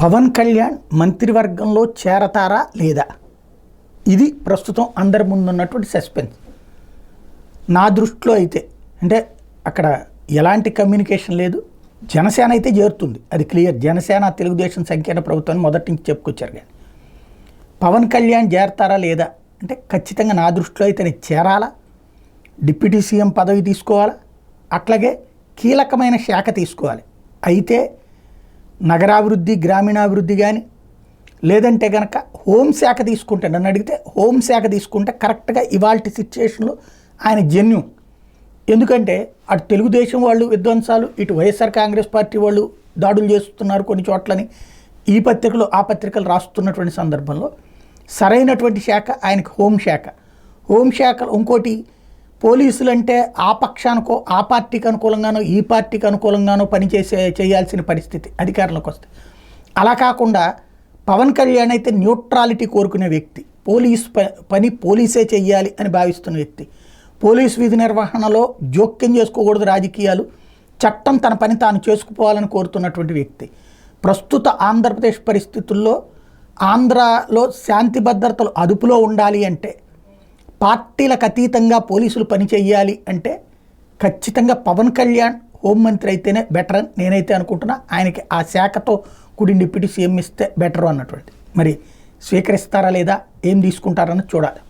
పవన్ కళ్యాణ్ మంత్రివర్గంలో చేరతారా లేదా? ఇది ప్రస్తుతం అందరి ముందున్నటువంటి సస్పెన్స్. నా దృష్టిలో అయితే అంటే అక్కడ ఎలాంటి కమ్యూనికేషన్ లేదు. జనసేన అయితే చేరుతుంది, అది క్లియర్. జనసేన తెలుగుదేశం సంకీర్ణ ప్రభుత్వాన్ని మొదటి నుంచి చెప్పుకొచ్చారు. కానీ పవన్ కళ్యాణ్ చేరతారా లేదా అంటే ఖచ్చితంగా నా దృష్టిలో అయితే చేరాలా, డిప్యూటీ సీఎం పదవి తీసుకోవాలా, అట్లాగే కీలకమైన శాఖ తీసుకోవాలి. అయితే నగరాభివృద్ధి, గ్రామీణాభివృద్ధి కానీ లేదంటే కనుక హోంశాఖ తీసుకుంటే, నన్ను అడిగితే హోంశాఖ తీసుకుంటే కరెక్ట్గా ఇవాల్టి సిచ్యుయేషన్లో ఆయన జెన్యూన్. ఎందుకంటే అటు తెలుగుదేశం వాళ్ళు విధ్వంసాలు, ఇటు వైఎస్ఆర్ కాంగ్రెస్ పార్టీ వాళ్ళు దాడులు చేస్తున్నారు కొన్ని చోట్లని ఈ పత్రికలు ఆ పత్రికలు రాస్తున్నటువంటి సందర్భంలో సరైనటువంటి శాఖ ఆయనకు హోంశాఖ. హోంశాఖ ఇంకోటి పోలీసులు అంటే ఆ పక్షానికో ఆ పార్టీకి అనుకూలంగానో ఈ పార్టీకి అనుకూలంగానో చేయాల్సిన పరిస్థితి అధికారంలోకి వస్తే. అలా కాకుండా పవన్ కళ్యాణ్ అయితే న్యూట్రాలిటీ కోరుకునే వ్యక్తి, పని పోలీసే చెయ్యాలి అని భావిస్తున్న వ్యక్తి, పోలీస్ విధి నిర్వహణలో జోక్యం చేసుకోకూడదు రాజకీయాలు, చట్టం తన పని తాను చేసుకుపోవాలని కోరుతున్నటువంటి వ్యక్తి. ప్రస్తుత ఆంధ్రప్రదేశ్ పరిస్థితుల్లో ఆంధ్రాలో శాంతి భద్రతలు అదుపులో ఉండాలి అంటే, పార్టీలకు అతీతంగా పోలీసులు పని చేయాలి అంటే ఖచ్చితంగా పవన్ కళ్యాణ్ హోంమంత్రి అయితేనే బెటర్ అని నేనైతే అనుకుంటున్నా. ఆయనకి ఆ శాఖతో కూడిన డిప్యూటీ సీఎం ఇస్తే బెటర్ అన్నటువంటి. మరి స్వీకరిస్తారా లేదా, ఏం తీసుకుంటారని చూడాలి.